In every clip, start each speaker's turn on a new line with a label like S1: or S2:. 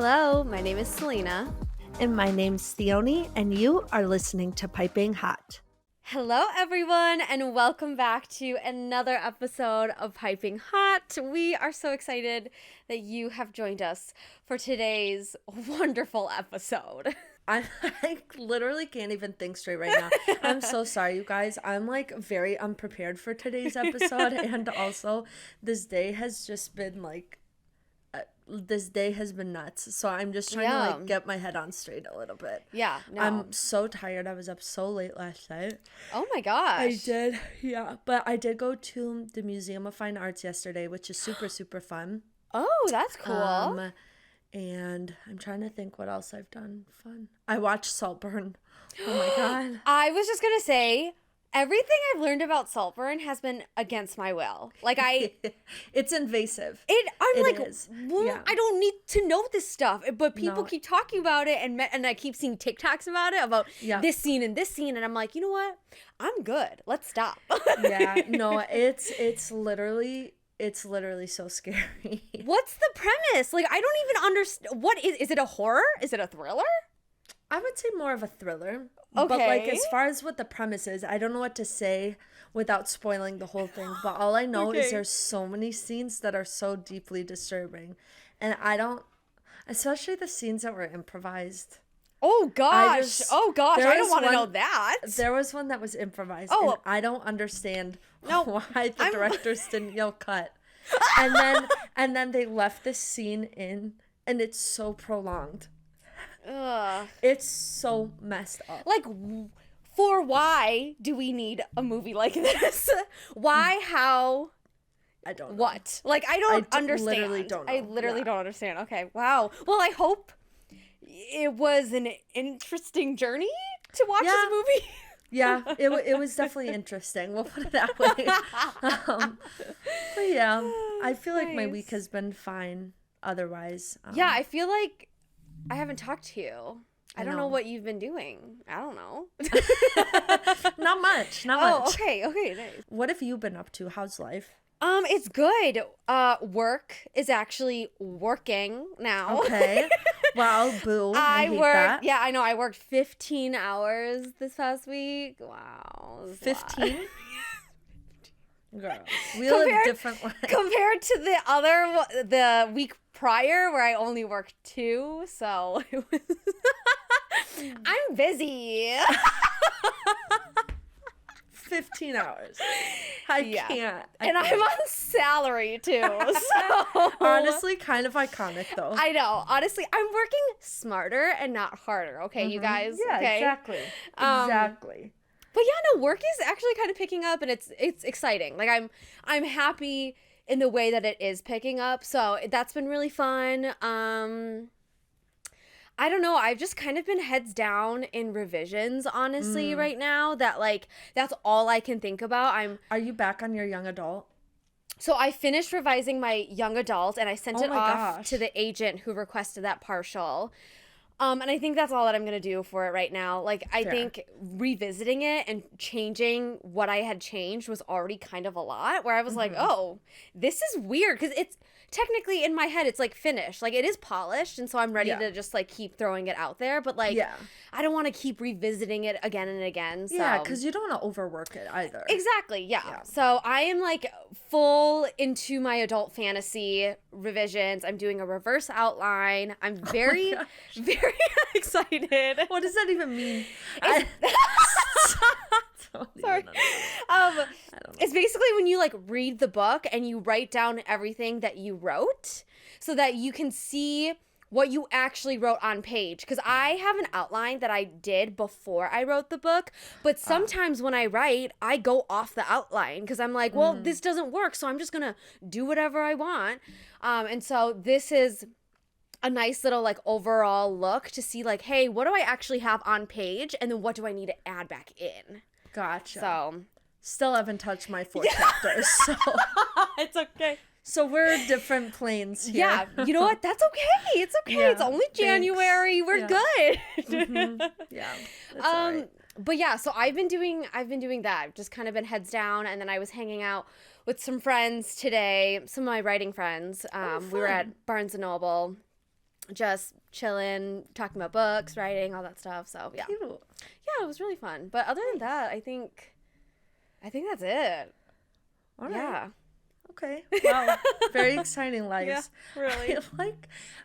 S1: Hello, my name is Selena.
S2: And my name's Theoni, and you are listening to Piping Hot.
S1: Hello, everyone, and welcome back to another episode of Piping Hot. We are so excited that you have joined us for today's wonderful episode.
S2: I literally can't even think straight right now. I'm so sorry, you guys. I'm like very unprepared for today's episode, and also this day has just been like, this day has been nuts. So I'm just trying to like get my head on straight a little bit.
S1: Yeah, no.
S2: I'm so tired. I was up so late last night.
S1: Oh my gosh.
S2: I did, yeah. But I did go to the Museum of Fine Arts yesterday, which is super, super fun.
S1: Oh, that's cool.
S2: And I'm trying to think what else I've done fun. I watched Saltburn. Oh my God.
S1: I was just going to say, everything I've learned about Saltburn has been against my will. Like
S2: it's invasive.
S1: Well, I don't need to know this stuff, but people keep talking about it, and I keep seeing TikToks about it, about this scene and this scene, and I'm like, you know what? I'm good. Let's stop.
S2: Yeah, no, it's literally so scary.
S1: What's the premise? Like, I don't even understand. What is it? A horror? Is it a thriller?
S2: I would say more of a thriller.
S1: Okay.
S2: But like as far as what the premise is, I don't know what to say without spoiling the whole thing. But all I know is there's so many scenes that are so deeply disturbing. And especially the scenes that were improvised.
S1: Oh gosh. I don't want to know that.
S2: There was one that was improvised. And I don't understand why the directors didn't yell cut. And then they left this scene in, and it's so prolonged.
S1: Ugh.
S2: It's so messed up.
S1: Like, for why do we need a movie like this? Why? How?
S2: I don't know.
S1: What? Like, I don't understand.
S2: Literally don't know.
S1: I literally don't understand. Okay, wow. Well, I hope it was an interesting journey to watch this movie.
S2: Yeah, it was definitely interesting. We'll put it that way. But yeah, I feel like my week has been fine otherwise.
S1: Yeah, I feel like I haven't talked to you. I don't know what you've been doing. I don't know.
S2: Not much.
S1: Okay, nice.
S2: What have you been up to? How's life?
S1: It's good. Work is actually working now.
S2: Okay. Wow, boo. I hate that.
S1: Yeah, I know. I worked 15 hours this past week. Wow.
S2: 15? Girl, we live different lives.
S1: Compared to the week prior where I only worked 2, so it was I'm busy.
S2: 15 hours. I can't.
S1: I'm on salary too. So
S2: honestly, kind of iconic though.
S1: I know. Honestly, I'm working smarter and not harder. Okay, you guys.
S2: Yeah,
S1: okay?
S2: Exactly. Exactly.
S1: But yeah, no, work is actually kind of picking up, and it's exciting. Like I'm happy in the way that it is picking up. So that's been really fun. I don't know. I've just kind of been heads down in revisions, honestly, right now. That's all I can think about.
S2: Are you back on your young adult?
S1: So I finished revising my young adult, and I sent it off to the agent who requested that partial. And I think that's all that I'm going to do for it right now. Like, I think revisiting it and changing what I had changed was already kind of a lot, where I was like, oh, this is weird. Because it's technically in my head, it's like finished. Like, it is polished. And so I'm ready to just like keep throwing it out there. But like, I don't want to keep revisiting it again and again. So.
S2: Yeah, because you don't want to overwork it either.
S1: Exactly. Yeah. So I am like full into my adult fantasy revisions. I'm doing a reverse outline. I'm very, very excited.
S2: What does that even mean?
S1: Sorry. It's basically when you like read the book and you write down everything that you wrote so that you can see what you actually wrote on page. Because I have an outline that I did before I wrote the book, but sometimes when I write, I go off the outline because I'm like, well, this doesn't work, so I'm just gonna do whatever I want. And so this is a nice little like overall look to see like, hey, what do I actually have on page, and then what do I need to add back in?
S2: Gotcha.
S1: So
S2: still haven't touched my 4 chapters, so
S1: it's okay.
S2: So we're different planes here.
S1: Yeah, you know what? That's okay. It's okay. Yeah, it's only January. We're good.
S2: Yeah. All right.
S1: But yeah, so I've been doing that. I've just kind of been heads down, and then I was hanging out with some friends today, some of my writing friends. We were at Barnes & Noble. just chilling, talking about books, writing, all that stuff. So yeah.
S2: Cute.
S1: Yeah, it was really fun. But other than that, I think that's it.
S2: All right.
S1: Yeah.
S2: Okay. Wow. Very exciting lives.
S1: Yeah, really.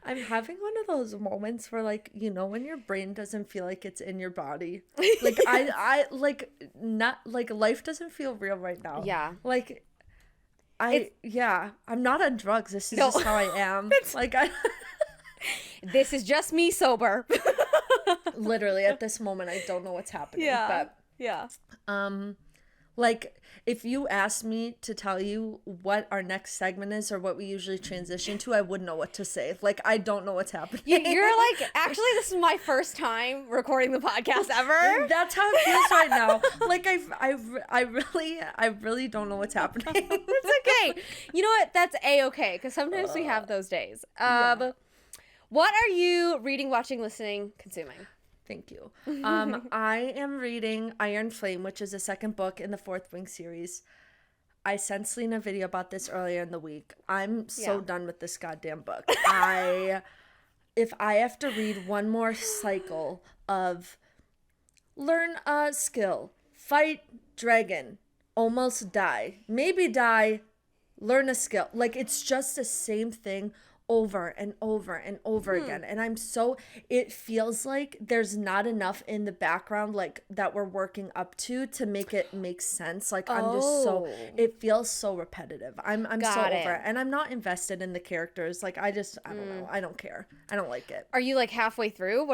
S2: I'm having one of those moments where like, when your brain doesn't feel like it's in your body. Like I like not like life doesn't feel real right now.
S1: Yeah.
S2: Like I'm not on drugs. This is just how I am.
S1: This is just me sober.
S2: Literally at this moment I don't know what's happening.
S1: Yeah.
S2: But
S1: yeah.
S2: like if you asked me to tell you what our next segment is or what we usually transition to, I wouldn't know what to say. Like I don't know what's happening.
S1: You're like, actually this is my first time recording the podcast ever.
S2: That's how it feels right now. Like I really don't know what's happening.
S1: It's okay. You know what? That's A-okay, because sometimes we have those days. What are you reading, watching, listening, consuming?
S2: Thank you. I am reading Iron Flame, which is the second book in the Fourth Wing series. I sent Selena a video about this earlier in the week. I'm so done with this goddamn book. If I have to read one more cycle of learn a skill, fight dragon, almost die, maybe die, learn a skill. Like it's just the same thing over and over and over again, and it feels like there's not enough in the background like that we're working up to make it make sense. Like I'm just it feels so repetitive. I'm so over it, and I'm not invested in the characters. Like I don't know, I don't care, I don't like it.
S1: Are you like halfway through?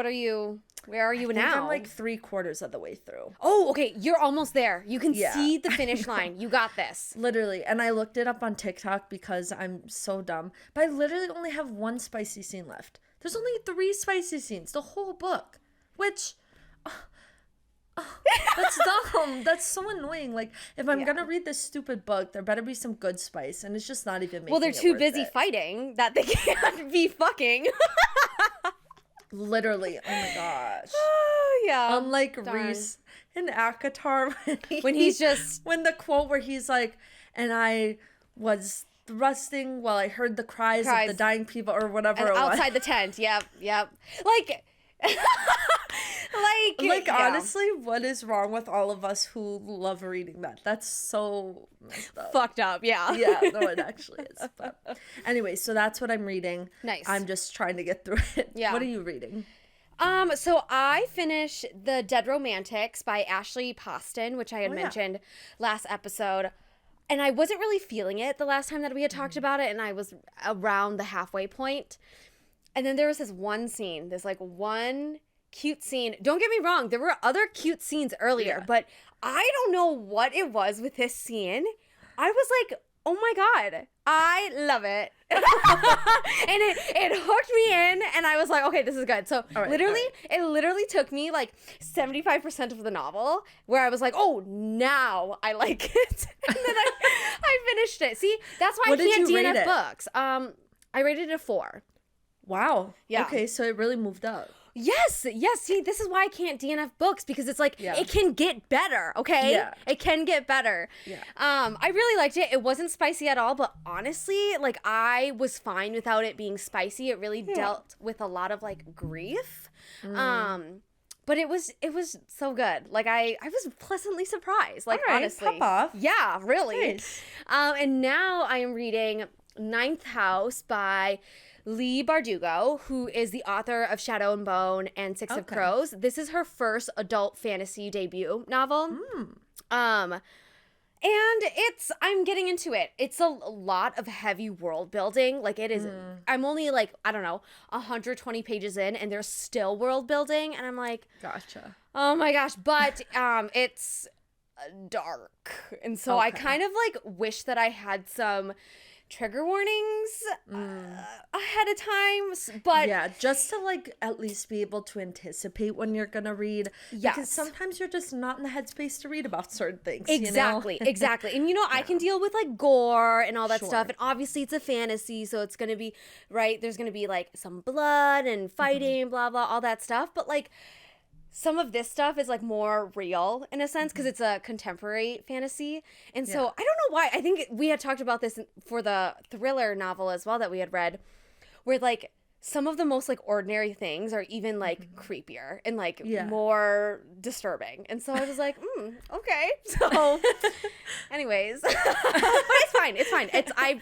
S1: Where are you now?
S2: I'm like 3/4 of the way through.
S1: Oh, okay, you're almost there. You can see the finish line. You got this.
S2: Literally. And I looked it up on TikTok because I'm so dumb. But I literally only have one spicy scene left. There's only 3 spicy scenes, the whole book. Which, that's dumb. That's so annoying. Like, if I'm going to read this stupid book, there better be some good spice. And it's just not even making it
S1: they're too
S2: worth
S1: busy
S2: it.
S1: fighting that they can't be fucking.
S2: Literally. Oh my gosh.
S1: Oh, yeah.
S2: Unlike Reese in ACOTAR
S1: when he's just...
S2: When the quote where he's like, and I was thrusting while I heard the cries of the dying people or whatever it was.
S1: Outside the tent. Yep. Like...
S2: honestly, what is wrong with all of us who love reading that? That's so messed up.
S1: Fucked up, yeah.
S2: Yeah, no, it actually is. But anyway, so that's what I'm reading.
S1: Nice.
S2: I'm just trying to get through it.
S1: Yeah.
S2: What are you reading?
S1: So I finished The Dead Romantics by Ashley Poston, which I had mentioned last episode. And I wasn't really feeling it the last time that we had talked about it, and I was around the halfway point. And then there was this one scene, one cute scene. Don't get me wrong, there were other cute scenes earlier, but I don't know what it was with this scene. I was like, oh my God, I love it. And it hooked me in, and I was like, okay, this is good. So it literally took me like 75% of the novel where I was like, oh, now I like it. And then I finished it. See, that's why I can't DNF books. I rated it a 4.
S2: Wow.
S1: Yeah.
S2: Okay, so it really moved up.
S1: Yes. See, this is why I can't DNF books, because it's like, it can get better, okay?
S2: Yeah.
S1: It can get better.
S2: Yeah.
S1: I really liked it. It wasn't spicy at all, but honestly, like, I was fine without it being spicy. It really dealt with a lot of, like, grief. But it was so good. Like, I was pleasantly surprised, like, honestly.
S2: Pop off.
S1: Yeah, really.
S2: Nice.
S1: And now I am reading Ninth House by Leigh Bardugo, who is the author of Shadow and Bone and Six of Crows. This is her first adult fantasy debut novel. And I'm getting into it. It's a lot of heavy world building. Like, it is, I'm only like, I don't know, 120 pages in, and there's still world building. And I'm like,
S2: gotcha.
S1: Oh my gosh. But it's dark. And so I kind of like wish that I had some trigger warnings ahead of time, but
S2: just to like at least be able to anticipate when you're gonna read, because sometimes you're just not in the headspace to read about certain things.
S1: Exactly. And I can deal with like gore and all that stuff, and obviously it's a fantasy, so it's gonna be there's gonna be like some blood and fighting, blah blah, all that stuff, but like some of this stuff is like more real in a sense because it's a contemporary fantasy. And so I don't know why. I think we had talked about this for the thriller novel as well that we had read, where like some of the most like ordinary things are even like creepier and like more disturbing. And so I was like, okay. So anyways, but it's fine.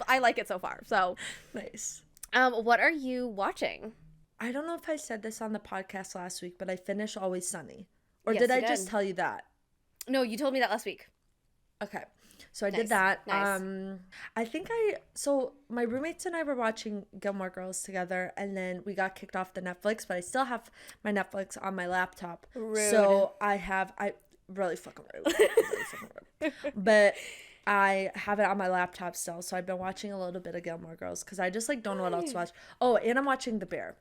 S1: I like it so far. So
S2: nice.
S1: What are you watching?
S2: I don't know if I said this on the podcast last week, but I finished Always Sunny. Or
S1: Yes,
S2: did I
S1: you
S2: just
S1: did.
S2: tell you that?
S1: No, you told me that last week.
S2: Okay. So I
S1: Nice.
S2: did that.
S1: Nice.
S2: So my roommates and I were watching Gilmore Girls together, and then we got kicked off the Netflix, but I still have my Netflix on my laptop.
S1: Rude.
S2: So I really fucking rude. Really fucking rude. But I have it on my laptop still, so I've been watching a little bit of Gilmore Girls because I just like don't know what else to watch. Oh, and I'm watching The Bear.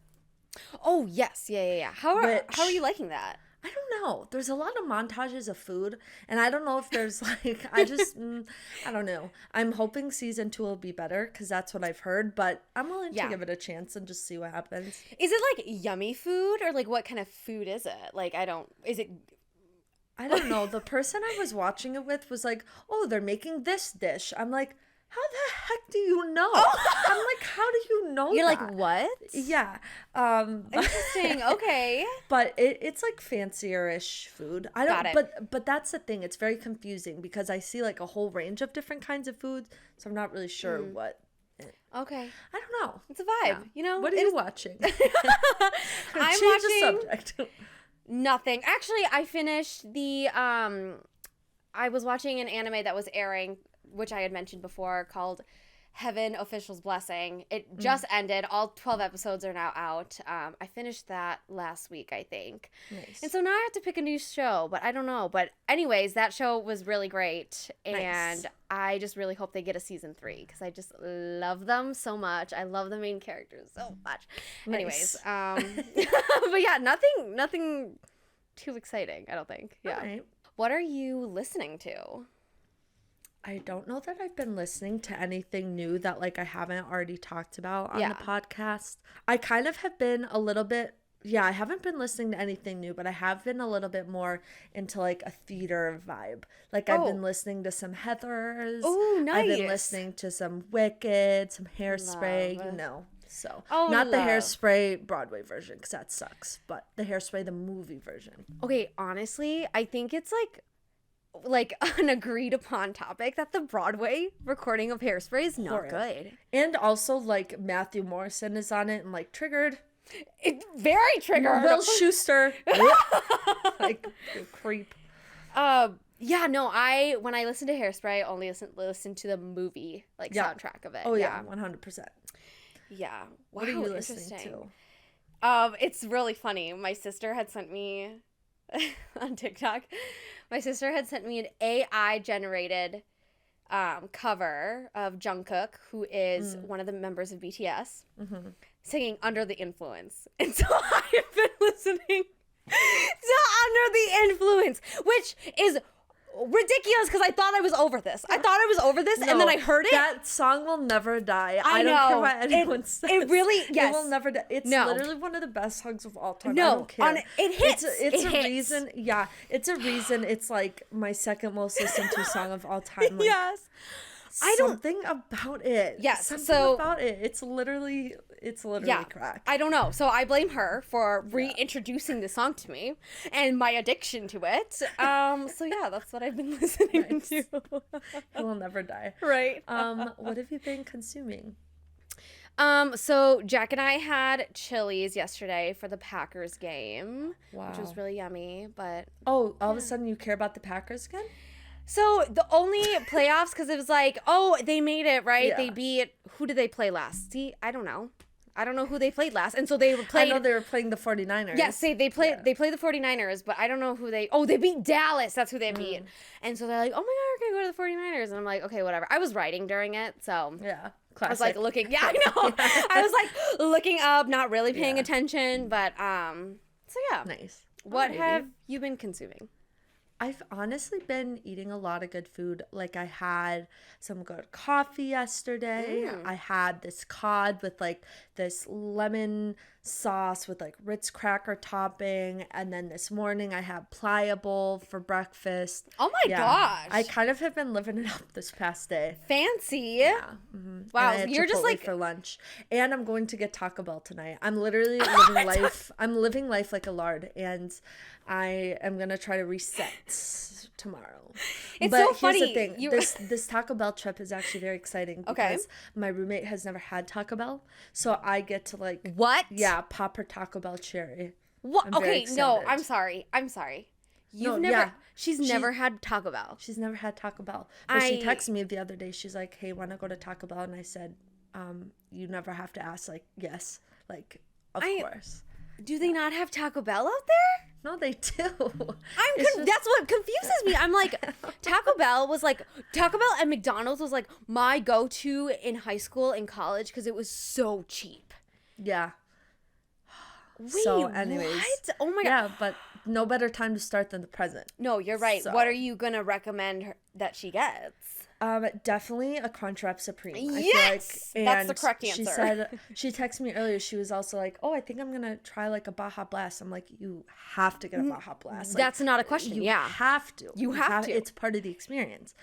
S1: Oh yes, yeah. How are you liking that?
S2: I don't know. There's a lot of montages of food, and I don't know if there's like, I don't know. I'm hoping season 2 will be better because that's what I've heard, but I'm willing to give it a chance and just see what happens.
S1: Is it like yummy food or like what kind of food is it? Like, I don't
S2: know. The person I was watching it with was like, oh, they're making this dish. I'm like, how the heck do you know? I'm like, how do you know
S1: You're
S2: that?
S1: like, what?
S2: Yeah.
S1: Interesting. Okay.
S2: But it's like fancier-ish food. I don't.
S1: Got it.
S2: But that's the thing. It's very confusing because I see like a whole range of different kinds of foods, so I'm not really sure what.
S1: Okay.
S2: I don't know.
S1: It's a vibe.
S2: Yeah.
S1: You know.
S2: What are you watching?
S1: I'm
S2: Change
S1: watching
S2: the subject.
S1: nothing. Actually, I finished the I was watching an anime that was airing, which I had mentioned before, called Heaven Official's Blessing. It just ended. All 12 episodes are now out. I finished that last week, I think.
S2: Nice.
S1: And so now I have to pick a new show, but I don't know. But anyways, that show was really great. And
S2: Nice.
S1: I just really hope they get a season 3 because I just love them so much. I love the main characters so much.
S2: Nice.
S1: Anyways, but yeah, nothing too exciting, I don't think. Yeah.
S2: All right.
S1: What are you listening to?
S2: I don't know that I've been listening to anything new that like I haven't already talked about on the podcast. I kind of have been a little bit, I haven't been listening to anything new, but I have been a little bit more into like a theater vibe. Like I've been listening to some Heathers.
S1: Oh, nice.
S2: I've been listening to some Wicked, some Hairspray,
S1: Love.
S2: you know. So
S1: love.
S2: not the Hairspray Broadway version because that sucks, but the Hairspray the movie version.
S1: Okay, honestly, I think it's like an agreed upon topic that the Broadway recording of Hairspray is not good.
S2: And also like Matthew Morrison is on it and like Triggered.
S1: Very triggered.
S2: Will Schuster. Like creep.
S1: Yeah, no, when I listen to Hairspray, I only listen to the movie soundtrack of it.
S2: Oh yeah, 100%.
S1: Yeah. Wow,
S2: What are you listening
S1: to? It's really funny. My sister had sent me on TikTok. My sister had sent me an AI generated cover of Jungkook, who is one of the members of BTS, singing Under the Influence. And so I have been listening to Under the Influence, which is ridiculous because I thought I was over this. And then I heard it.
S2: That song will never die.
S1: I
S2: don't
S1: know.
S2: care what anyone says.
S1: It really, yes.
S2: It will never die. It's literally one of the best songs of all time. I
S1: No,
S2: don't care.
S1: it hits.
S2: It's
S1: It
S2: a
S1: hits.
S2: reason. Yeah, it's a reason. It's like my second most listened to song of all time. Like,
S1: Yes.
S2: something about it.
S1: Yes,
S2: Something
S1: so-
S2: about it. It's literally crack.
S1: I don't know. So I blame her for reintroducing the song to me and my addiction to it. So yeah, that's what I've been listening to.
S2: It will never die.
S1: Right.
S2: What have you been consuming?
S1: So Jack and I had Chili's yesterday for the Packers game, which was really yummy, but
S2: Oh, all of a sudden you care about the Packers again?
S1: so the only playoffs, because it was like, oh, they made it, right?
S2: Yeah.
S1: They beat, who did they play last? See, I don't know who they played last. And so they were
S2: I
S1: playing.
S2: know they were playing the 49ers.
S1: Yes, they played the 49ers, but I don't know who they beat Dallas. That's who they beat. And so they're like, oh my God, we're going to go to the 49ers. And I'm like, okay, whatever. I was writing during it, so
S2: Yeah.
S1: I was
S2: Classic.
S1: like looking, I know. I was like looking up, not really paying attention, but so yeah.
S2: Nice.
S1: What
S2: Alrighty.
S1: have you been consuming?
S2: I've honestly been eating a lot of good food. Like I had some good coffee yesterday. I had this cod with like this lemon sauce with like Ritz cracker topping, and then this morning I had pliable for breakfast.
S1: Oh my gosh.
S2: I kind of have been living it up this past day.
S1: Fancy.
S2: Yeah. Mm-hmm.
S1: Wow,
S2: and
S1: you're just like
S2: for lunch, and I'm going to get Taco Bell tonight. I'm literally living life. I'm living life like a lard, and I am gonna try to reset tomorrow.
S1: It's
S2: but
S1: so
S2: here's
S1: funny.
S2: the thing: this Taco Bell trip is actually very exciting because my roommate has never had Taco Bell, so I get to like
S1: what?
S2: Yeah, pop her Taco Bell cherry.
S1: What? Okay, no, I'm sorry. She's never had Taco Bell.
S2: She's never had Taco Bell. But she texted me the other day. She's like, "Hey, want to go to Taco Bell?" And I said, "You never have to ask." Like, yes, like of course.
S1: Do they not have Taco Bell out there?
S2: No, they do.
S1: That's what confuses me. I'm like, Taco Bell and McDonald's was like my go-to in high school and college because it was so cheap.
S2: Yeah.
S1: Wait,
S2: so anyways,
S1: what? Oh my god.
S2: Yeah, but no better time to start than the present.
S1: No, you're right. So. What are you gonna recommend that she gets?
S2: Definitely a Crunchwrap Supreme.
S1: Yes, that's the correct answer.
S2: She texted me earlier. She was also like, "Oh, I think I'm gonna try like a Baja Blast." I'm like, "You have to get a Baja Blast. Like,
S1: that's not a question.
S2: You have to.
S1: You have to.
S2: It's part of the experience."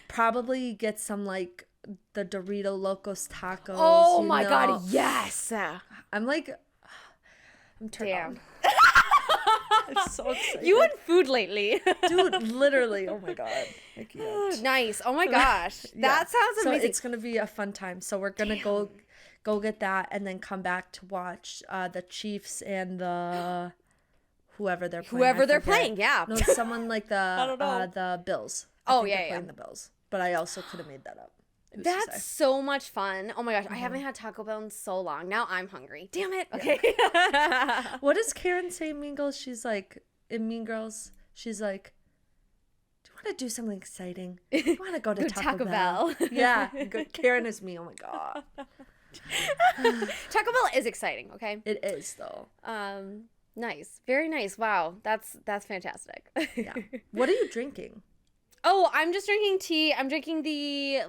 S2: Probably get some like the Dorito Locos tacos.
S1: Oh my god, yes!
S2: I'm turned on. I'm so excited.
S1: You and food lately.
S2: Dude, literally. Oh my god.
S1: Nice. Oh my gosh. That sounds amazing.
S2: So it's going to be a fun time. So we're going to go get that and then come back to watch the Chiefs and the whoever they're playing.
S1: Yeah.
S2: No, someone like the Bills.
S1: Oh,
S2: they're playing the Bills. But I also could have made that up.
S1: That's so much fun. Oh my gosh, I haven't had Taco Bell in so long. Now I'm hungry. Damn it. Okay.
S2: What does Karen say in Mean Girls? She's like, in Mean Girls, she's like, do you want to do something exciting? Do you want to go to Taco Bell? Yeah. Karen is me. Oh my god.
S1: Taco Bell is exciting, okay?
S2: It is though.
S1: Nice. Very nice. Wow. That's fantastic.
S2: Yeah. What are you drinking?
S1: Oh, I'm just drinking tea. I'm drinking the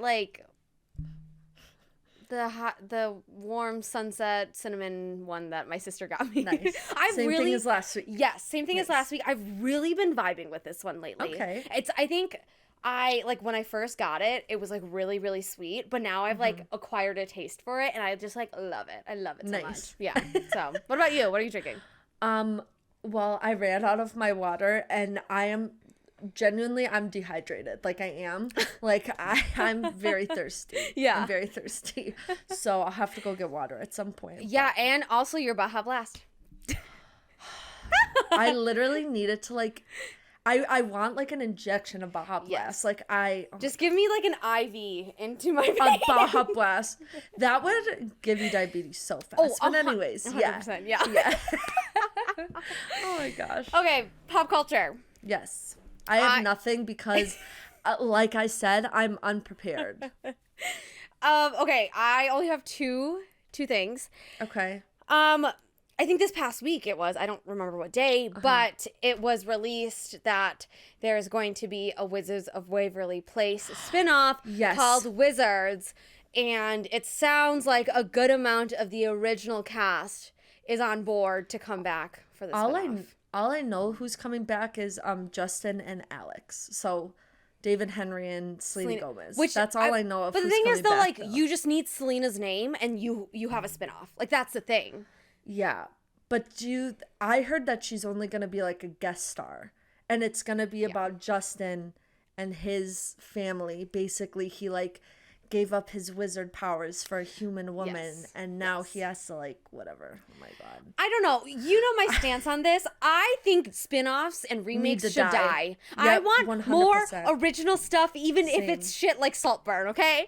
S1: the warm sunset cinnamon one that my sister got me.
S2: Nice. Same thing as last week.
S1: Yes, same thing as last week. I've really been vibing with this one lately.
S2: Okay.
S1: I think when I first got it, it was like really, really sweet, but now I've like acquired a taste for it and I just like love it. I love it so much. Yeah. So what about you? What are you drinking?
S2: Well, I ran out of my water and I'm dehydrated. Like I am. Like I'm very thirsty.
S1: Yeah.
S2: I'm very thirsty. So I'll have to go get water at some point.
S1: Yeah, and also your Baja Blast.
S2: I literally needed to like I want like an injection of Baja Blast.
S1: Yes.
S2: Like
S1: just give me like an IV into my vein.
S2: A Baja Blast. That would give you diabetes so fast.
S1: Oh,
S2: but anyways,
S1: 100%, yeah.
S2: Oh my gosh.
S1: Okay, pop culture.
S2: Yes. I have nothing because, like I said, I'm unprepared.
S1: Okay, I only have two things.
S2: Okay.
S1: I think this past week it was, I don't remember what day, but it was released that there's going to be a Wizards of Waverly Place spinoff called Wizards, and it sounds like a good amount of the original cast is on board to come back for this spinoff.
S2: All I know who's coming back is Justin and Alex. So David Henry and Selena Gomez. That's all I know of.
S1: But the thing is, though, you just need Selena's name and you have a spinoff. Like, that's the thing.
S2: Yeah. But I heard that she's only going to be like a guest star. And it's going to be about Justin and his family. Basically, he like gave up his wizard powers for a human woman and now he has to like whatever. Oh my god.
S1: I don't know. You know my stance on this. I think spin-offs and remakes should die. Yep, I want 100%. More original stuff even if it's shit like Saltburn, okay?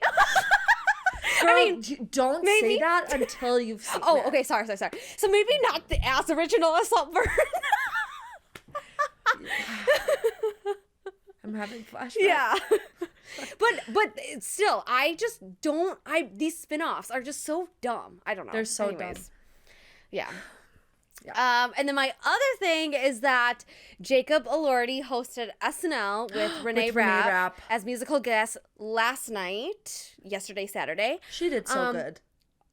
S2: Girl, I mean, don't say that until you've seen it.
S1: Okay, sorry. So maybe not as original as Saltburn.
S2: I'm having flashbacks.
S1: Yeah. But still, I just don't. These spin-offs are just so dumb. I don't know.
S2: They're so dumb.
S1: Yeah. And then my other thing is that Jacob Elordi hosted SNL with Renee Rapp as musical guest yesterday, Saturday.
S2: She did so good.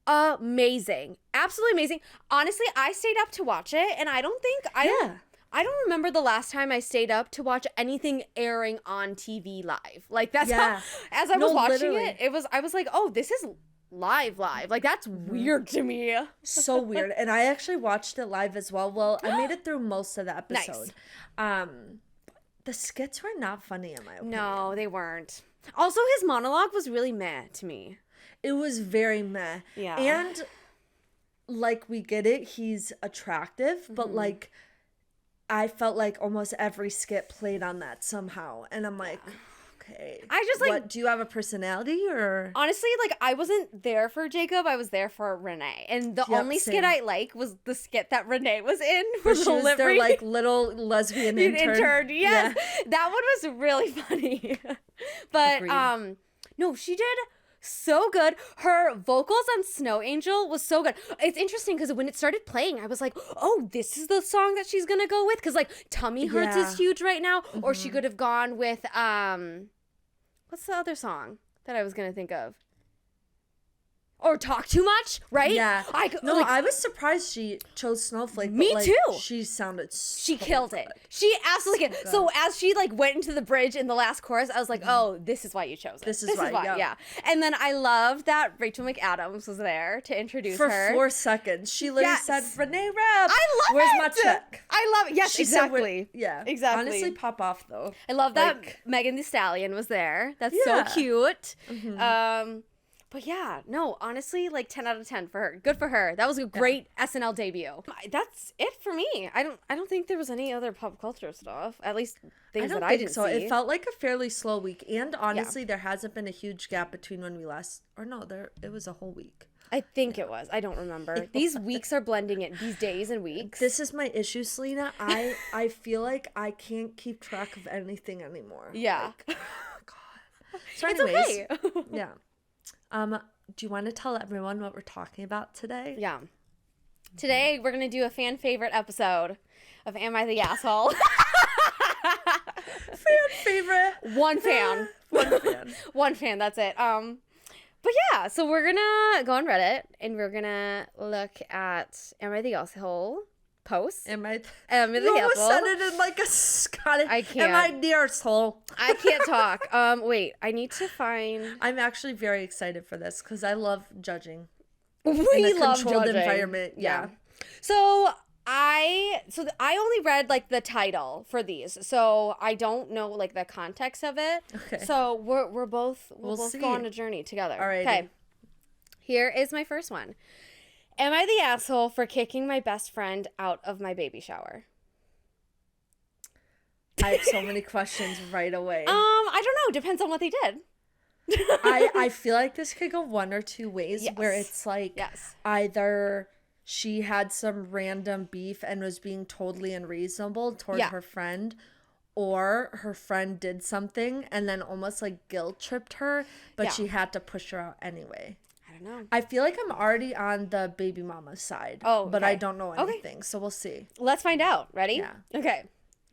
S1: amazing. Absolutely amazing. Honestly, I stayed up to watch it, and I don't remember the last time I stayed up to watch anything airing on TV live. Like, that's how, as I was watching it, I was like, oh, this is live. Like, that's weird to me.
S2: So weird. And I actually watched it live as well. Well, I made it through most of the episode. Nice. The skits were not funny in my opinion.
S1: No, they weren't. Also, his monologue was really meh to me.
S2: It was very meh.
S1: Yeah.
S2: And, like, we get it. He's attractive. But, like, I felt like almost every skit played on that somehow. And I'm like, okay.
S1: I just, like...
S2: What, do you have a personality, or...?
S1: Honestly, like, I wasn't there for Jacob. I was there for Renee. And the only skit I like was the skit that Renee was in.
S2: Where she was their, like, little lesbian intern.
S1: Yes. Yeah. That one was really funny. But,
S2: Agreed.
S1: no, she did... so good. Her vocals on Snow Angel was so good. It's interesting because when it started playing, I was like, oh, this is the song that she's gonna go with, because like Tummy Hurts is huge right now. Or she could have gone with what's the other song that I was gonna think of? Or Talk Too Much, right?
S2: Yeah. I was surprised she chose Snowflake.
S1: Me
S2: but, like,
S1: too.
S2: She sounded so
S1: She killed
S2: good.
S1: it. She absolutely killed it. So as she like went into the bridge in the last chorus, I was like, oh, this is why you chose it.
S2: This is why,
S1: yeah. And then I loved that Rachel McAdams was there to introduce her.
S2: For 4 seconds. She literally said, Renee Rapp.
S1: I love
S2: Where's
S1: it.
S2: my check?
S1: I love it. Yes,
S2: She
S1: exactly.
S2: Said,
S1: exactly.
S2: Honestly, pop off though.
S1: I love that Megan Thee Stallion was there. That's so cute. But yeah, no, honestly, like 10 out of 10 for her. Good for her. That was a great SNL debut. That's it for me. I don't think there was any other pop culture stuff. At least things that I didn't see.
S2: It felt like a fairly slow week, and honestly, there hasn't been a huge gap between when we last. Or no, it was a whole week.
S1: I think it was. I don't remember. These weeks are blending in. These days and weeks.
S2: This is my issue, Selena. I feel like I can't keep track of anything anymore.
S1: Yeah.
S2: Like, oh God. So
S1: it's
S2: anyways,
S1: okay.
S2: Yeah. Do you want to tell everyone what we're talking about today?
S1: Yeah. Today, we're going to do a fan favorite episode of Am I the Asshole?
S2: Fan favorite.
S1: One fan.
S2: One fan.
S1: One fan, that's it. But yeah, so we're going to go on Reddit and we're going to look at Am I the Asshole posts.
S2: Am I?
S1: You
S2: almost said it in like a Scottish.
S1: I can't.
S2: Am I the arsehole?
S1: I can't talk. Wait, I need to find.
S2: I'm actually very excited for this because I love judging.
S1: We love
S2: controlled
S1: judging.
S2: Environment. Yeah.
S1: So I only read like the title for these, so I don't know like the context of it.
S2: Okay.
S1: So we'll both go on a journey together.
S2: All right.
S1: Okay. Here is my first one. Am I the asshole for kicking my best friend out of my baby shower?
S2: I have so many questions right away.
S1: I don't know. Depends on what they did.
S2: I feel like this could go one or two ways, where it's like either she had some random beef and was being totally unreasonable toward her friend, or her friend did something and then almost like guilt tripped her, but she had to push her out anyway.
S1: I don't know.
S2: I feel like I'm already on the baby mama side. But I don't know anything. So we'll see.
S1: Let's find out. Ready?
S2: Yeah.
S1: Okay.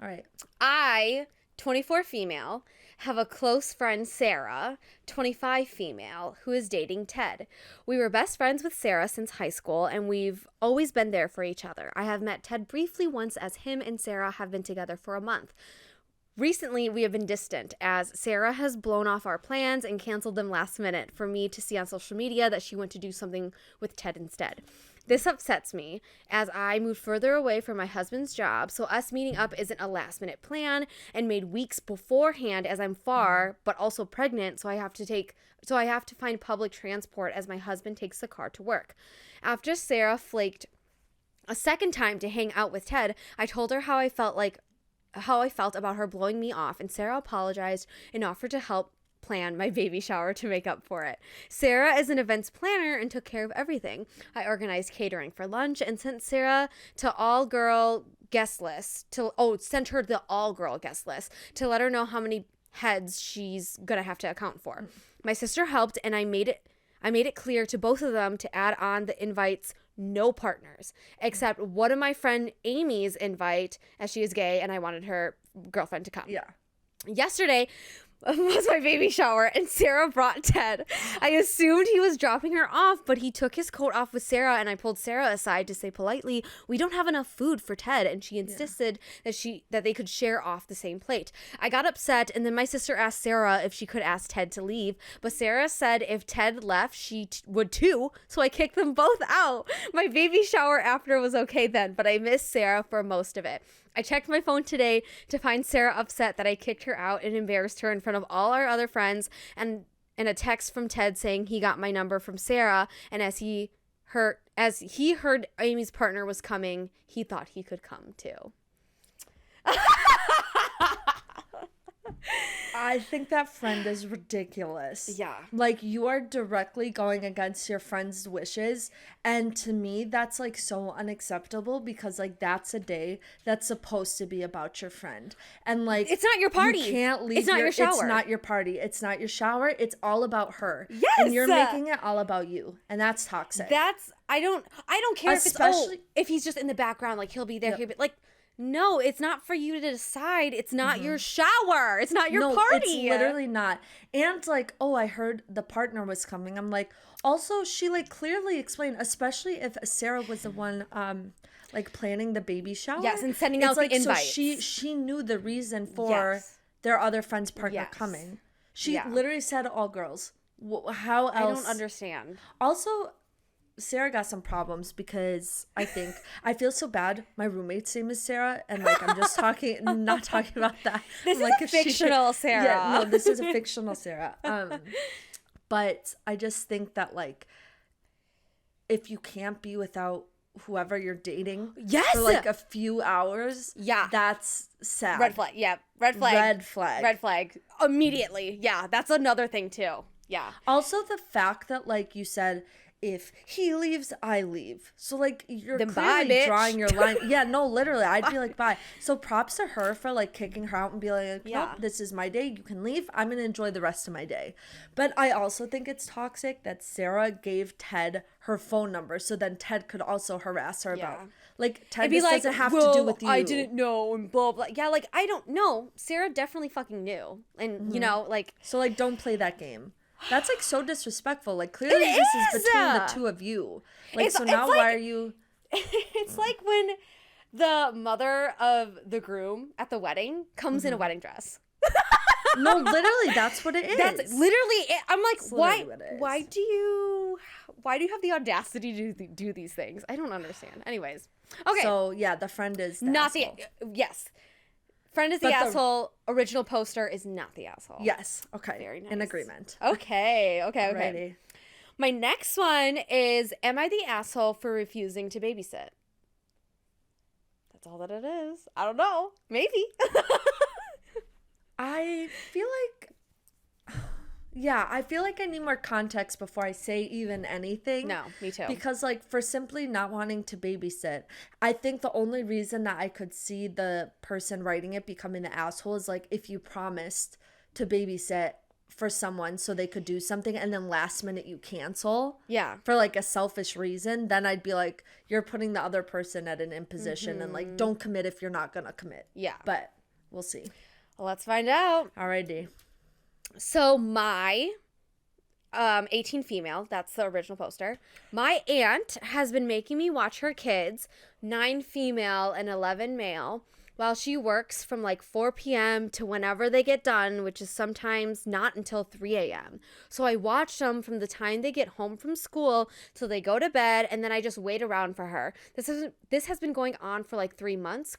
S2: All right.
S1: I, 24 female, have a close friend, Sarah, 25 female, who is dating Ted. We were best friends with Sarah since high school, and we've always been there for each other. I have met Ted briefly once, as him and Sarah have been together for a month. Recently, we have been distant, as Sarah has blown off our plans and canceled them last minute for me to see on social media that she went to do something with Ted instead. This upsets me, as I moved further away from my husband's job, so us meeting up isn't a last-minute plan and made weeks beforehand, as I'm far, but also pregnant, so I have to find public transport as my husband takes the car to work. After Sarah flaked a second time to hang out with Ted, I told her how I felt about her blowing me off, and Sarah apologized and offered to help plan my baby shower to make up for it. Sarah is an events planner and took care of everything. I organized catering for lunch and sent Sarah to all-girl guest list sent her the all-girl guest list to let her know how many heads she's gonna have to account for. My sister helped, and I made it clear to both of them to add on the invites no partners, except one of my friend Amy's invite, as she is gay and I wanted her girlfriend to come.
S2: Yeah.
S1: Yesterday, was my baby shower, and Sarah brought Ted. I assumed he was dropping her off, but he took his coat off with Sarah, and I pulled Sarah aside to say politely, we don't have enough food for Ted, and she insisted that they could share off the same plate. I got upset, and then my sister asked Sarah if she could ask Ted to leave, but Sarah said if Ted left, she would too, so I kicked them both out. My baby shower after was okay then, but I missed Sarah for most of it. I checked my phone today to find Sarah upset that I kicked her out and embarrassed her in front of all our other friends, and a text from Ted saying he got my number from Sarah, and as he heard Amy's partner was coming, he thought he could come too.
S2: I think that friend is ridiculous.
S1: Yeah.
S2: Like, you are directly going against your friend's wishes. And to me, that's, like, so unacceptable because, like, that's a day that's supposed to be about your friend. And, like,
S1: it's not your party.
S2: You can't leave.
S1: It's not your shower.
S2: It's not your party. It's not your shower. It's all about her.
S1: Yes.
S2: And you're making it all about you. And that's toxic.
S1: I don't care
S2: Especially,
S1: if he's just in the background, like, he'll be there. Yep. He'll be like, no, it's not for you to decide. It's not your shower. It's not your party.
S2: It's literally not. And like, oh, I heard the partner was coming. I'm like, also, she like clearly explained, especially if Sarah was the one like planning the baby shower.
S1: Yes, and sending out the invites.
S2: So she knew the reason for their other friend's partner coming. She literally said all girls. How else?
S1: I don't understand.
S2: Also, Sarah got some problems because I feel so bad. My roommate's name is Sarah, and like I'm just not talking about that.
S1: This
S2: like,
S1: is a fictional Sarah.
S2: Yeah, no, this is a fictional Sarah. But I just think that like if you can't be without whoever you're dating for like a few hours, that's sad.
S1: Red flag. Yeah, red flag. Immediately. Yeah, that's another thing too. Yeah.
S2: Also, the fact that like you said, if he leaves, I leave. So, like, you're then clearly drawing your line. Yeah, no, literally, I'd be like, bye. So, props to her for, like, kicking her out and be like, nope, this is my day. You can leave. I'm going to enjoy the rest of my day. But I also think it's toxic that Sarah gave Ted her phone number so then Ted could also harass her about. Like, Ted, this doesn't have to do with you.
S1: I didn't know, and blah, blah. Yeah, like, I don't know. Sarah definitely fucking knew. And, you know, like.
S2: So, like, don't play that game. That's, like, so disrespectful. Like, clearly this is between the two of you. Like, so now why are you...
S1: It's like when the mother of the groom at the wedding comes in a wedding dress.
S2: No, literally, that's what it is.
S1: That's literally it. I'm like, why do you have the audacity to do these things? I don't understand. Anyways. Okay.
S2: So, yeah, the friend is the asshole.
S1: Yes. Friend is the asshole. Original poster is not the asshole.
S2: Yes. Okay. Very nice. In agreement.
S1: Okay.
S2: Alrighty.
S1: My next one is, am I the asshole for refusing to babysit? That's all that it is. I don't know. Maybe.
S2: I feel like... Yeah, I feel like I need more context before I say even anything.
S1: No, me too.
S2: Because, like, for simply not wanting to babysit, I think the only reason that I could see the person writing it becoming the asshole is, like, if you promised to babysit for someone so they could do something and then last minute you cancel.
S1: Yeah.
S2: For, like, a selfish reason, then I'd be like, you're putting the other person at an imposition and, like, don't commit if you're not gonna commit.
S1: Yeah.
S2: But we'll see.
S1: Well, let's find out.
S2: Alrighty.
S1: So my 18 female, that's the original poster. My aunt has been making me watch her kids, 9 female and 11 male, while she works from like 4 p.m. to whenever they get done, which is sometimes not until 3 a.m. So I watch them from the time they get home from school till they go to bed, and then I just wait around for her. This has been going on for like 3 months, ?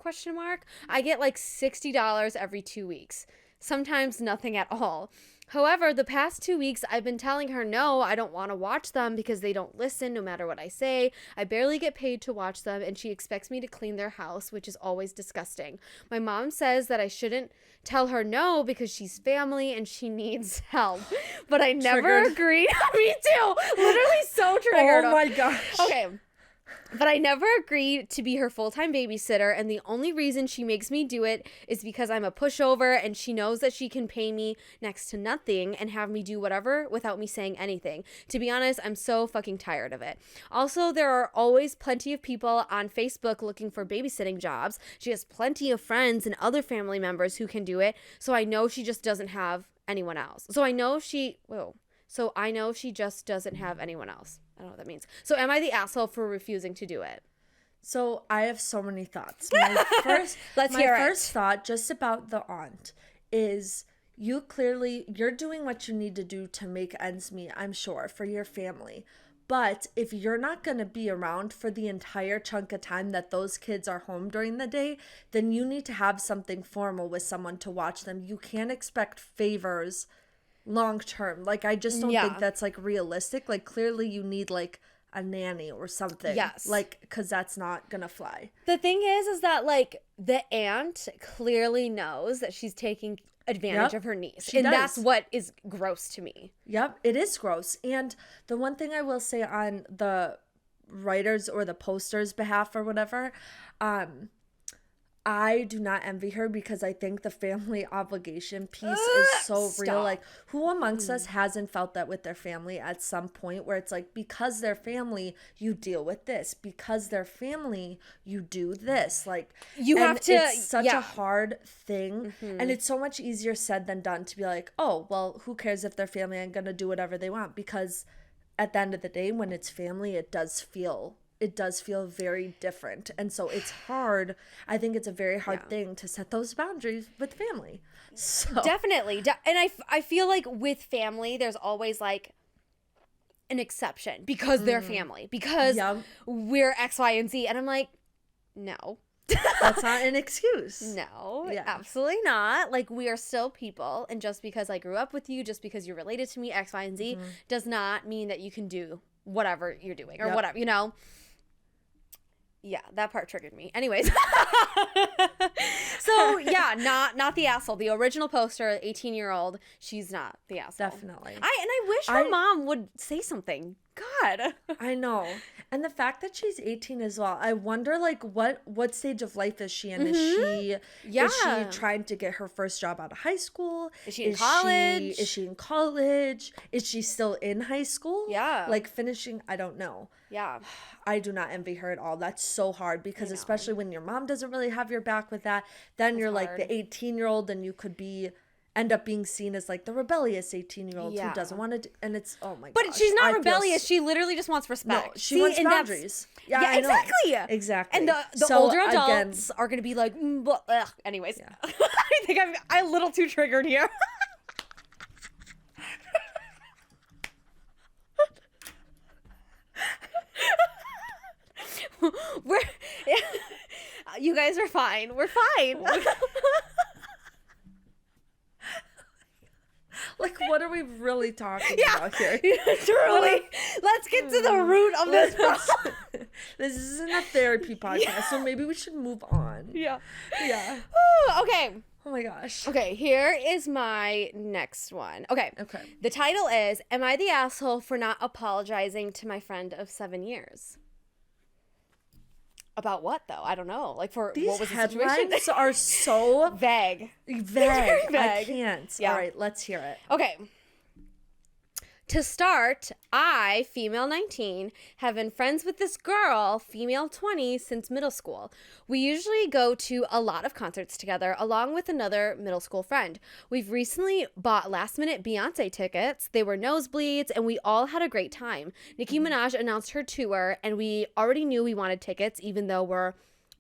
S1: I get like $60 every 2 weeks. Sometimes nothing at all. However, the past 2 weeks, I've been telling her, no, I don't want to watch them because they don't listen no matter what I say. I barely get paid to watch them, and she expects me to clean their house, which is always disgusting. My mom says that I shouldn't tell her no because she's family and she needs help. But I never agreed. Me too. Literally so triggered.
S2: Oh my gosh.
S1: Okay. But I never agreed to be her full-time babysitter, and the only reason she makes me do it is because I'm a pushover, and she knows that she can pay me next to nothing and have me do whatever without me saying anything. To be honest, I'm so fucking tired of it. Also, there are always plenty of people on Facebook looking for babysitting jobs. She has plenty of friends and other family members who can do it, so I know she just doesn't have anyone else. So I know she just doesn't have anyone else. I don't know what that means. So am I the asshole for refusing to do it?
S2: So I have so many thoughts. My first thought just about the aunt is you're doing what you need to do to make ends meet, I'm sure, for your family. But if you're not going to be around for the entire chunk of time that those kids are home during the day, then you need to have something formal with someone to watch them. You can't expect favors long term. Like, I just don't think that's like realistic. Like, clearly you need like a nanny or something. Yes. Like, because that's not going to fly.
S1: The thing is that like the aunt clearly knows that she's taking advantage of her niece. And that's what is gross to me.
S2: Yep, it is gross. And the one thing I will say on the writers or the posters' behalf or whatever, I do not envy her because I think the family obligation piece is so real. Like, who amongst us hasn't felt that with their family at some point where it's like, because they're family, you deal with this. Because they're family, you do this. Like,
S1: you have to.
S2: It's such a hard thing. Mm-hmm. And it's so much easier said than done to be like, oh, well, who cares if they're family? I'm going to do whatever they want. Because at the end of the day, when it's family, it does feel very different. And so it's hard. I think it's a very hard thing to set those boundaries with family. So
S1: definitely. And I feel like with family, there's always like an exception because they're family, because we're X, Y, and Z. And I'm like, no.
S2: That's not an excuse.
S1: No, absolutely not. Like, we are still people. And just because I grew up with you, just because you're related to me, X, Y, and Z, does not mean that you can do whatever you're doing or whatever, you know? Yeah, that part triggered me. Anyways. So, yeah, not the asshole. The original poster, 18-year-old, she's not the asshole.
S2: Definitely.
S1: I wish her mom would say something. God.
S2: I know. And the fact that she's 18 as well, I wonder, like, what stage of life is she in? Is she trying to get her first job out of high school?
S1: Is she in college?
S2: Is she in college? Is she still in high school?
S1: Yeah.
S2: Like, finishing, I don't know.
S1: Yeah.
S2: I do not envy her at all. That's so hard because especially when your mom doesn't really have your back with that, then you're hard. Like the 18-year-old and you could end up being seen as like the rebellious 18-year-old who doesn't want to and it's oh my god.
S1: But she's not rebellious. She literally just wants respect.
S2: No, she wants boundaries.
S1: Yeah,
S2: exactly.
S1: And the older adults are going to be like, anyways. Yeah. I think I'm a little too triggered here. You guys are fine. We're fine.
S2: Like, what are we really talking about here?
S1: Truly. Let's get to the root of this problem.
S2: This isn't a therapy podcast, so maybe we should move on.
S1: Yeah. Okay.
S2: Oh my gosh.
S1: Okay, here is my next one. Okay. The title is, Am I the Asshole for Not Apologizing to My Friend of 7 Years? About what, though? I don't know. Like, for
S2: these
S1: what was the situation?
S2: These headlines are so
S1: vague.
S2: Vague. I can't. Yeah. All right, let's hear it.
S1: Okay. To start, I, female 19, have been friends with this girl, female 20, since middle school. We usually go to a lot of concerts together, along with another middle school friend. We've recently bought last-minute Beyonce tickets. They were nosebleeds, and we all had a great time. Nicki Minaj announced her tour, and we already knew we wanted tickets, even though we're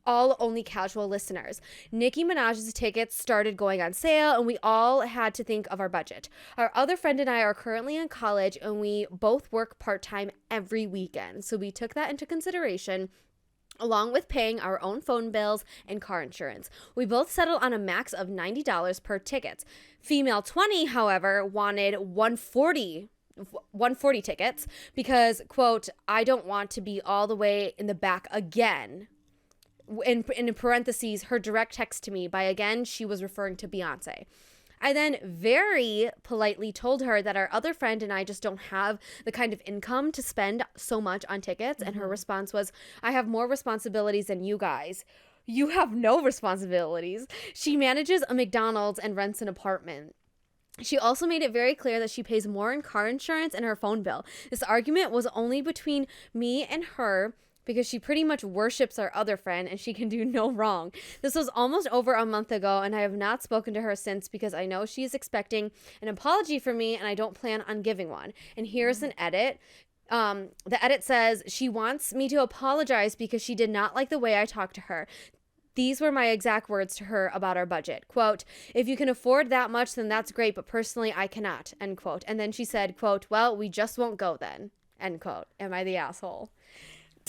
S1: all only casual listeners. Nicki Minaj's tickets started going on sale, and we all had to think of our budget. Our other friend and I are currently in college, and we both work part-time every weekend. So we took that into consideration, along with paying our own phone bills and car insurance. We both settled on a max of $90 per ticket. Female 20, however, wanted 140 tickets because, quote, I don't want to be all the way in the back again. In parentheses, her direct text to me, by again, she was referring to Beyonce. I then very politely told her that our other friend and I just don't have the kind of income to spend so much on tickets. And her response was, I have more responsibilities than you guys. You have no responsibilities. She manages a McDonald's and rents an apartment. She also made it very clear that she pays more in car insurance and her phone bill. This argument was only between me and her, because she pretty much worships our other friend and she can do no wrong. This was almost over a month ago and I have not spoken to her since because I know she is expecting an apology from me and I don't plan on giving one. And here's an edit. The edit says, she wants me to apologize because she did not like the way I talked to her. These were my exact words to her about our budget. Quote, if you can afford that much, then that's great, but personally, I cannot, end quote. And then she said, quote, well, we just won't go then, end quote. Am I the asshole?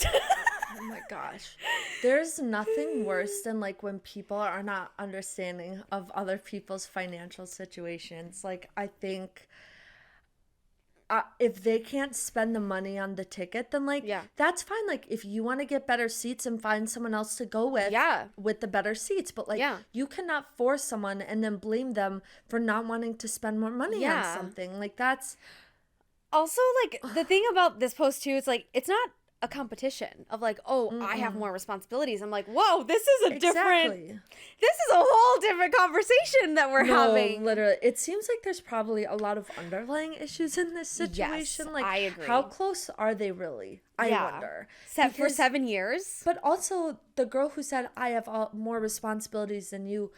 S2: Oh my gosh. There's nothing worse than like when people are not understanding of other people's financial situations. Like, I think if they can't spend the money on the ticket, then like, that's fine. Like, if you want to get better seats and find someone else to go with the better seats, but like, you cannot force someone and then blame them for not wanting to spend more money on something. Like, that's
S1: also like the thing about this post too. It's like, it's not a competition of like, oh, I have more responsibilities. I'm like, whoa, this is a whole different conversation that we're having.
S2: Literally, it seems like there's probably a lot of underlying issues in this situation.
S1: Yes,
S2: like,
S1: I agree.
S2: How close are they really? I wonder.
S1: For 7 years.
S2: But also the girl who said, I have more responsibilities than you.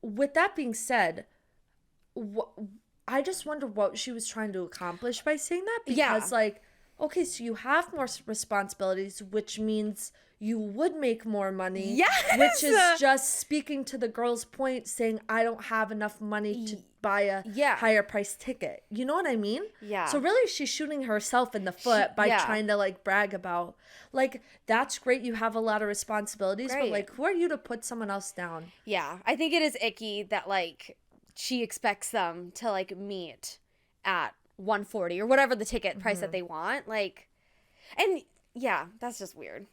S2: With that being said, I just wonder what she was trying to accomplish by saying that. Because like, okay, so you have more responsibilities, which means you would make more money.
S1: Yes!
S2: Which is just speaking to the girl's point, saying, I don't have enough money to buy a higher price ticket. You know what I mean?
S1: Yeah.
S2: So really, she's shooting herself in the foot by trying to, like, brag about, like, that's great, you have a lot of responsibilities, but, like, who are you to put someone else down?
S1: Yeah, I think it is icky that, like, she expects them to, like, meet at $140 or whatever the ticket price that they want, like, and that's just weird.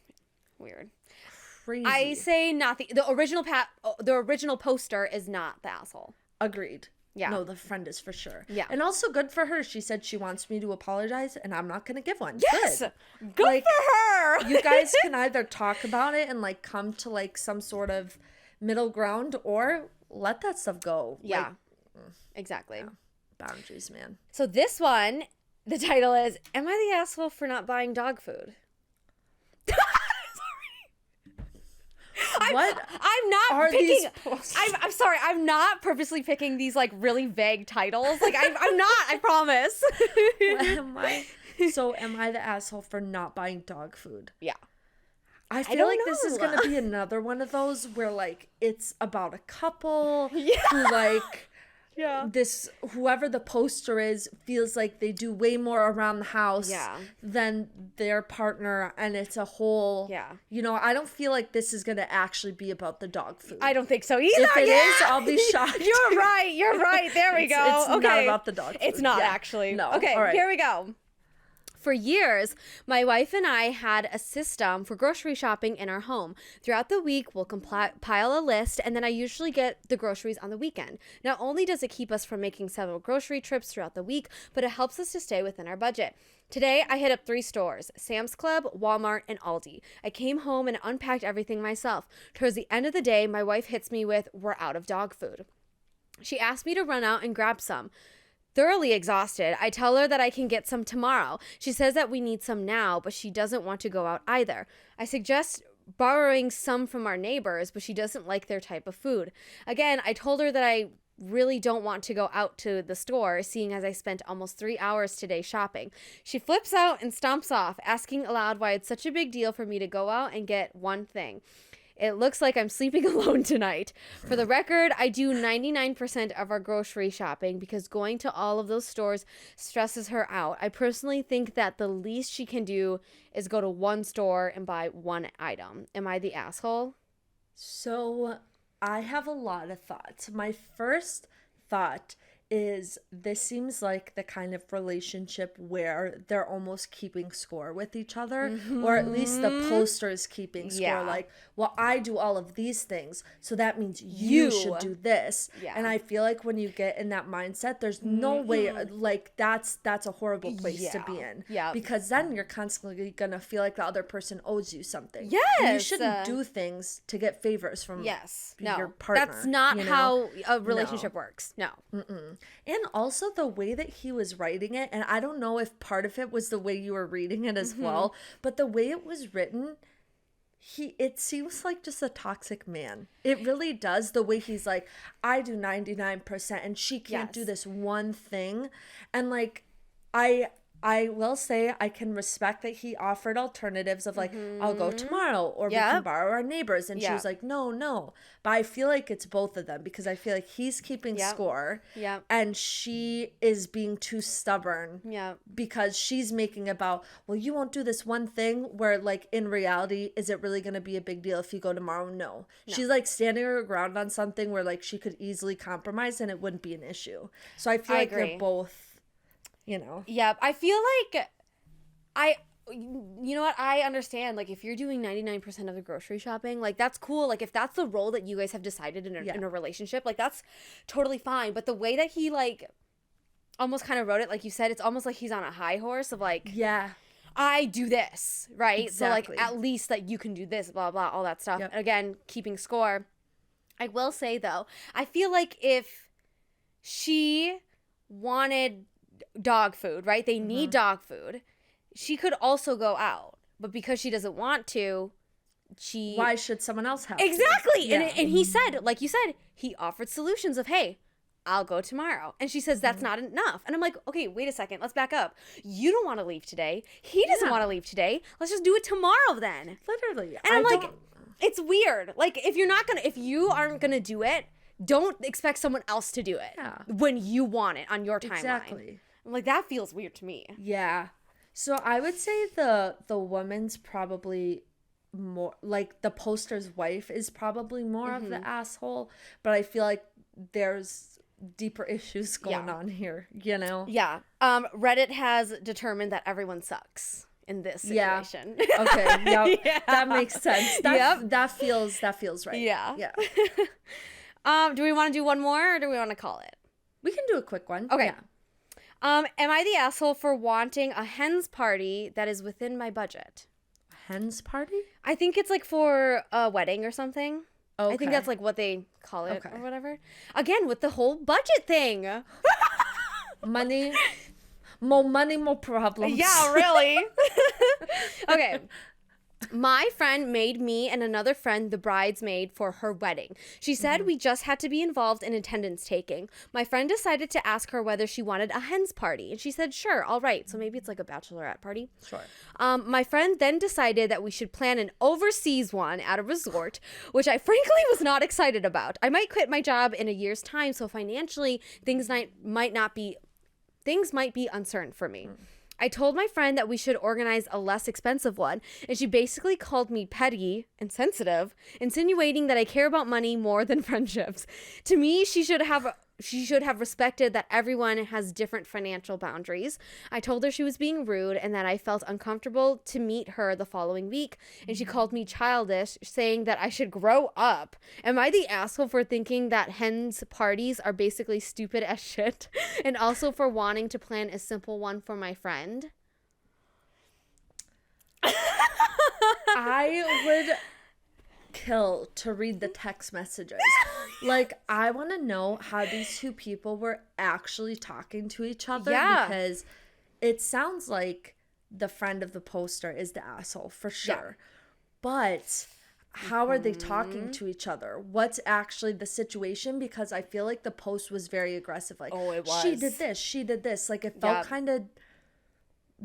S1: Crazy. I say not the original poster is not the asshole.
S2: Agreed.
S1: Yeah.
S2: No, the friend is for sure.
S1: Yeah.
S2: And also good for her. She said she wants me to apologize and I'm not gonna give one.
S1: Yes. Good like, for her.
S2: You guys can either talk about it and like come to like some sort of middle ground or let that stuff go.
S1: Yeah. Like, exactly.
S2: Yeah. Boundaries, man.
S1: So this one, the title is, am I the asshole for not buying dog food?
S2: What
S1: I'm not picking
S2: these posts?
S1: I'm sorry, I'm not purposely picking these like really vague titles. Like I'm not, I promise.
S2: Am I the asshole for not buying dog food?
S1: Yeah.
S2: I feel like this is gonna be another one of those where like it's about a couple who like this whoever the poster is feels like they do way more around the house than their partner, and it's a whole you know, I don't feel like this is gonna actually be about the dog food.
S1: I don't think so either.
S2: If it is, I'll be shocked.
S1: You're right, there we go.
S2: It's not about the dog food.
S1: It's not actually.
S2: No.
S1: Okay,
S2: all right.
S1: Here we go. For years, my wife and I had a system for grocery shopping in our home. Throughout the week, we'll compile a list, and then I usually get the groceries on the weekend. Not only does it keep us from making several grocery trips throughout the week, but it helps us to stay within our budget. Today, I hit up 3 stores, Sam's Club, Walmart, and Aldi. I came home and unpacked everything myself. Towards the end of the day, my wife hits me with, we're out of dog food. She asked me to run out and grab some. Thoroughly exhausted, I tell her that I can get some tomorrow. She says that we need some now, but she doesn't want to go out either. I suggest borrowing some from our neighbors, but she doesn't like their type of food. Again, I told her that I really don't want to go out to the store, seeing as I spent almost 3 hours today shopping. She flips out and stomps off, asking aloud why it's such a big deal for me to go out and get one thing. It looks like I'm sleeping alone tonight. For the record, I do 99% of our grocery shopping because going to all of those stores stresses her out. I personally think that the least she can do is go to one store and buy one item. Am I the asshole?
S2: So I have a lot of thoughts. My first thought is this seems like the kind of relationship where they're almost keeping score with each other, or at least the poster is keeping score. Like, well, I do all of these things, so that means you should do this. And I feel like when you get in that mindset, there's no way, like, that's a horrible place to be in. Because then you're constantly gonna feel like the other person owes you something. And you shouldn't do things to get favors from your partner.
S1: That's not how a relationship works. No.
S2: And also the way that he was writing it, and I don't know if part of it was the way you were reading it as well, but the way it was written, it seems like just a toxic man. It really does. The way he's like, I do 99% and she can't do this one thing. And like, I will say I can respect that he offered alternatives of like, I'll go tomorrow or we can borrow our neighbors. And she was like, no. But I feel like it's both of them because I feel like he's keeping score and she is being too stubborn because she's making about, well, you won't do this one thing where like in reality, is it really going to be a big deal if you go tomorrow? No. She's like standing her ground on something where like she could easily compromise and it wouldn't be an issue. So I feel like they're both, you know.
S1: Yeah, I feel like you know what? I understand. Like, if you're doing 99% of the grocery shopping, like, that's cool. Like, if that's the role that you guys have decided in a relationship, like, that's totally fine. But the way that he, like, almost kind of wrote it, like you said, it's almost like he's on a high horse of, like, I do this, right?
S2: Exactly.
S1: So, like, at least, like, you can do this, blah, blah, all that stuff. And again, keeping score. I will say, though, I feel like if she wanted dog food, right? They need dog food. She could also go out, but because she doesn't want to,
S2: why should someone else have
S1: exactly? And he said, like you said, he offered solutions of, hey, I'll go tomorrow. And she says that's not enough. And I'm like, okay, wait a second, let's back up. You don't want to leave today. He doesn't want to leave today. Let's just do it tomorrow then.
S2: Literally.
S1: And I'm like, it's weird. Like, if you aren't gonna do it, don't expect someone else to do it when you want it on your timeline.
S2: Exactly.
S1: Like, that feels weird to me.
S2: Yeah. So I would say the woman's probably more, like, the poster's wife is probably more of the asshole, but I feel like there's deeper issues going on here, you know?
S1: Yeah. Reddit has determined that everyone sucks in this situation.
S2: Yeah. Okay. Yep. That makes sense. That feels right.
S1: Yeah.
S2: Yeah.
S1: Do we want to do one more or do we want to call it?
S2: We can do a quick one.
S1: Okay.
S2: Yeah.
S1: Am I the asshole for wanting a hen's party that is within my budget?
S2: A hen's party?
S1: I think it's like for a wedding or something.
S2: Okay.
S1: I think that's like what they call it or whatever. Again, with the whole budget thing.
S2: Money, more problems.
S1: Yeah, really. Okay. My friend made me and another friend the bridesmaid for her wedding. She said we just had to be involved in attendance taking. My friend decided to ask her whether she wanted a hen's party, and she said, sure, all right. So maybe it's like a bachelorette party.
S2: Sure.
S1: My friend then decided that we should plan an overseas one at a resort, which I frankly was not excited about. I might quit my job in a year's time, so financially things might be uncertain for me. I told my friend that we should organize a less expensive one, and she basically called me petty and sensitive, insinuating that I care about money more than friendships. To me, she should have respected that everyone has different financial boundaries. I told her she was being rude and that I felt uncomfortable to meet her the following week, and she called me childish, saying that I should grow up. Am I the asshole for thinking that hens parties are basically stupid as shit, and also for wanting to plan a simple one for my friend?
S2: I would kill to read the text messages. Like, I want to know how these two people were actually talking to each other, because it sounds like the friend of the poster is the asshole for sure. But how are they talking to each other? What's actually the situation? Because I feel like the post was very aggressive. Like,
S1: oh, it was.
S2: She did this. Like, it felt kind of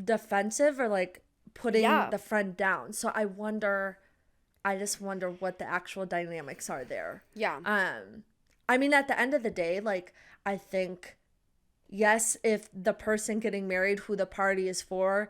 S2: defensive or like putting the friend down. So I just wonder what the actual dynamics are there.
S1: Yeah.
S2: I mean, at the end of the day, like, I think, yes, if the person getting married who the party is for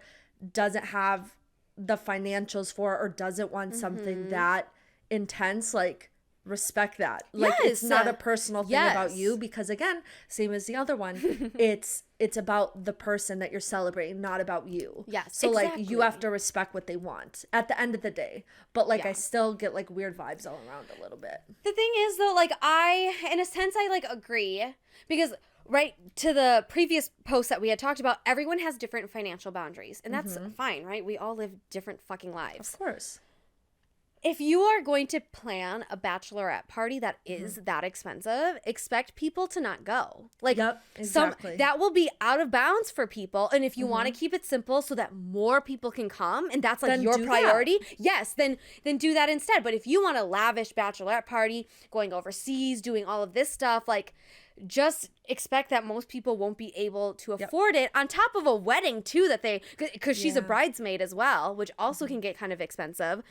S2: doesn't have the financials for or doesn't want something that intense, like, respect that. Like, it's not a personal thing about you, because again, same as the other one, it's about the person that you're celebrating, not about you.
S1: Yes,
S2: so like, you have to respect what they want at the end of the day. But like, I still get like weird vibes all around a little bit.
S1: The thing is though, like, in a sense I like agree, because right to the previous post that we had talked about, everyone has different financial boundaries, and that's fine, right? We all live different fucking lives.
S2: Of course.
S1: if you are going to plan a bachelorette party that is that expensive, expect people to not go. Like,
S2: Yep, exactly.
S1: that will be out of bounds for people. And if you want to keep it simple so that more people can come, and that's like
S2: Then
S1: your
S2: do
S1: priority, yes, then do that instead. But if you want a lavish bachelorette party, going overseas, doing all of this stuff, like, just expect that most people won't be able to afford it, on top of a wedding too, that because she's a bridesmaid as well, which also can get kind of expensive.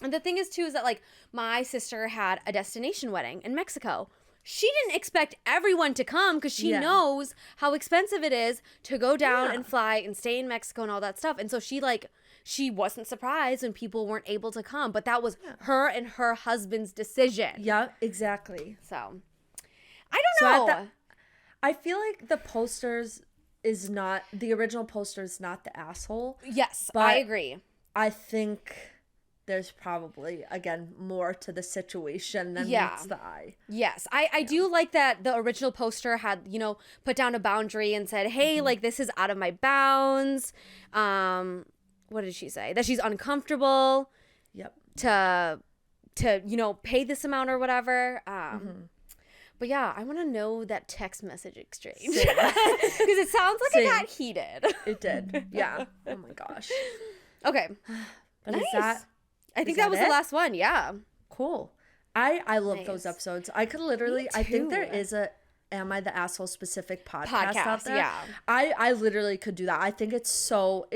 S1: And the thing is too, is that like my sister had a destination wedding in Mexico. She didn't expect everyone to come because she knows how expensive it is to go down and fly and stay in Mexico and all that stuff. And so she wasn't surprised when people weren't able to come, but that was her and her husband's decision.
S2: Yeah, exactly.
S1: So I don't know.
S2: I feel like the original poster is not the asshole.
S1: Yes,
S2: but
S1: I agree.
S2: I think there's probably, again, more to the situation than meets the eye.
S1: Yes, I do like that the original poster had, put down a boundary and said, hey, like, this is out of my bounds. What did she say? That she's uncomfortable.
S2: Yep.
S1: To pay this amount or whatever. But yeah, I want to know that text message exchange. Because it sounds like it got heated.
S2: It did. Yeah. Oh my gosh.
S1: Okay.
S2: But
S1: nice. I think that was the last one. Yeah.
S2: Cool. I love those episodes. I could literally, I think there is a Am I the Asshole specific podcast out there.
S1: Yeah.
S2: I literally could do that. I think it's so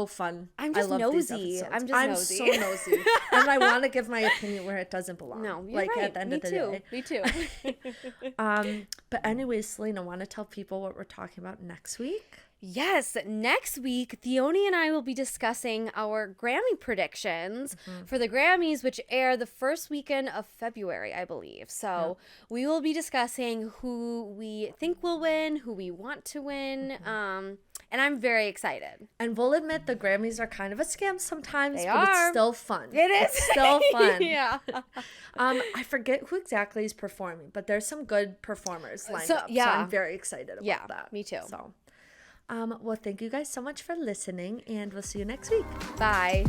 S2: fun.
S1: I'm just nosy. I'm
S2: so nosy. And I want to give my opinion where it doesn't belong.
S1: No, you're right.
S2: At the end of the day.
S1: Me too.
S2: But anyways, Selena, want to tell people what we're talking about next week?
S1: Yes, next week, Theoni and I will be discussing our Grammy predictions for the Grammys, which air the first weekend of February, I believe. So we will be discussing who we think will win, who we want to win, and I'm very excited.
S2: And we'll admit the Grammys are kind of a scam sometimes,
S1: They
S2: but
S1: are.
S2: It's still fun.
S1: It is.
S2: It's still fun.
S1: Yeah.
S2: I forget who exactly is performing, but there's some good performers lined up. So I'm very excited about that.
S1: Me too.
S2: So. Well, thank you guys so much for listening, and we'll see you next week.
S1: Bye.